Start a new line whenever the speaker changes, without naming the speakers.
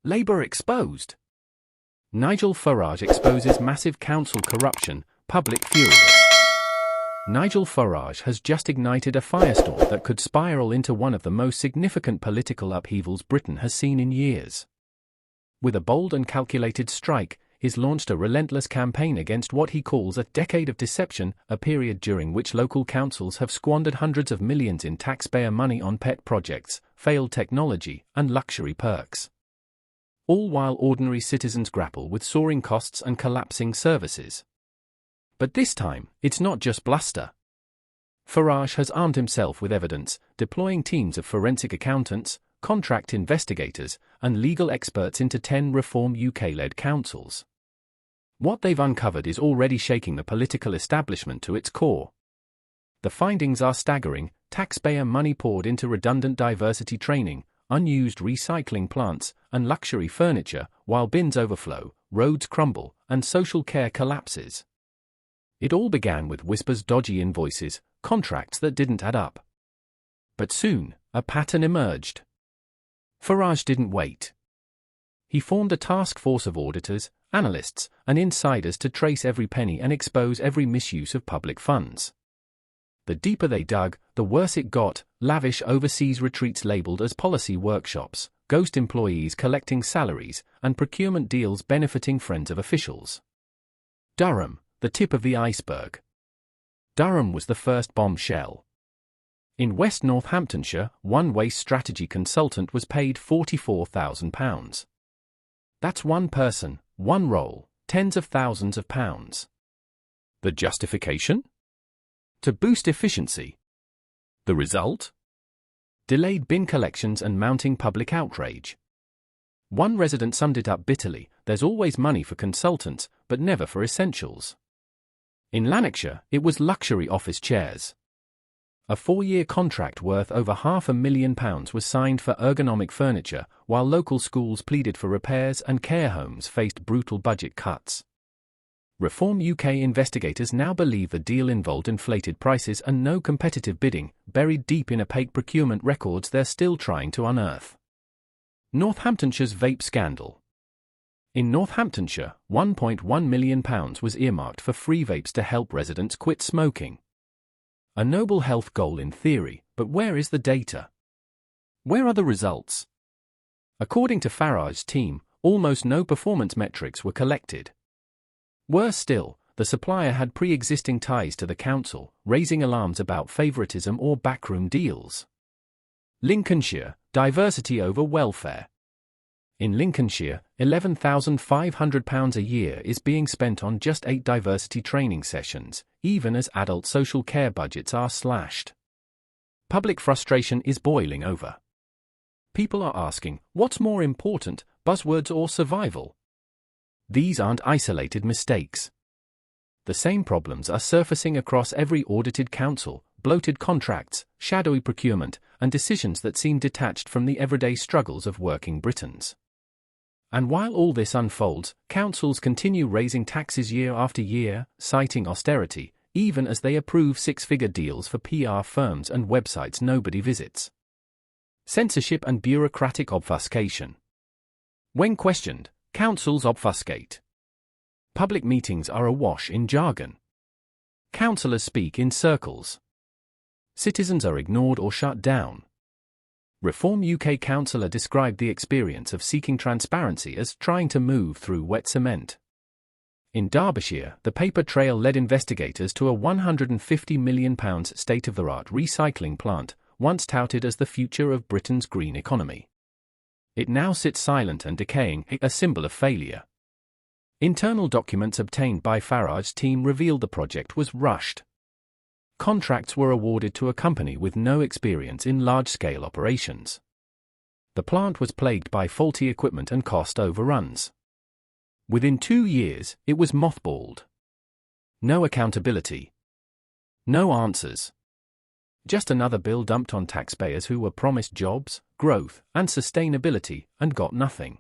Labour exposed. Nigel Farage exposes massive council corruption, public furious. Nigel Farage has just ignited a firestorm that could spiral into one of the most significant political upheavals Britain has seen in years. With a bold and calculated strike, he's launched a relentless campaign against what he calls a decade of deception, a period during which local councils have squandered hundreds of millions in taxpayer money on pet projects, failed technology, and luxury perks. All while ordinary citizens grapple with soaring costs and collapsing services. But this time, it's not just bluster. Farage has armed himself with evidence, deploying teams of forensic accountants, contract investigators, and legal experts into 10 Reform UK-led councils. What they've uncovered is already shaking the political establishment to its core. The findings are staggering: taxpayer money poured into redundant diversity training, unused recycling plants, and luxury furniture, while bins overflow, roads crumble, and social care collapses. It all began with whispers, dodgy invoices, contracts that didn't add up. But soon, a pattern emerged. Farage didn't wait. He formed a task force of auditors, analysts, and insiders to trace every penny and expose every misuse of public funds. The deeper they dug, the worse it got: lavish overseas retreats labelled as policy workshops, ghost employees collecting salaries, and procurement deals benefiting friends of officials. Durham, the tip of the iceberg. Durham was the first bombshell. In West Northamptonshire, one waste strategy consultant was paid £44,000. That's one person, one role, tens of thousands of pounds. The justification? To boost efficiency. The result? Delayed bin collections and mounting public outrage. One resident summed it up bitterly: there's always money for consultants, but never for essentials. In Lanarkshire, it was luxury office chairs. A 4-year contract worth over £500,000 was signed for ergonomic furniture, while local schools pleaded for repairs and care homes faced brutal budget cuts. Reform UK investigators now believe the deal involved inflated prices and no competitive bidding, buried deep in opaque procurement records they're still trying to unearth. Northamptonshire's vape scandal. In Northamptonshire, £1.1 million was earmarked for free vapes to help residents quit smoking. A noble health goal in theory, but where is the data? Where are the results? According to Farage's team, almost no performance metrics were collected. Worse still, the supplier had pre-existing ties to the council, raising alarms about favouritism or backroom deals. Lincolnshire, diversity over welfare. In Lincolnshire, £11,500 a year is being spent on just 8 diversity training sessions, even as adult social care budgets are slashed. Public frustration is boiling over. People are asking, what's more important, buzzwords or survival? These aren't isolated mistakes. The same problems are surfacing across every audited council: bloated contracts, shadowy procurement, and decisions that seem detached from the everyday struggles of working Britons. And while all this unfolds, councils continue raising taxes year after year, citing austerity, even as they approve 6-figure deals for PR firms and websites nobody visits. Censorship and bureaucratic obfuscation. When questioned, councils obfuscate. Public meetings are awash in jargon. Councillors speak in circles. Citizens are ignored or shut down. Reform UK councillor described the experience of seeking transparency as trying to move through wet cement. In Derbyshire, the paper trail led investigators to a £150 million state-of-the-art recycling plant, once touted as the future of Britain's green economy. It now sits silent and decaying, a symbol of failure. Internal documents obtained by Farage's team revealed the project was rushed. Contracts were awarded to a company with no experience in large-scale operations. The plant was plagued by faulty equipment and cost overruns. Within 2 years, it was mothballed. No accountability. No answers. Just another bill dumped on taxpayers who were promised jobs, growth, and sustainability, and got nothing.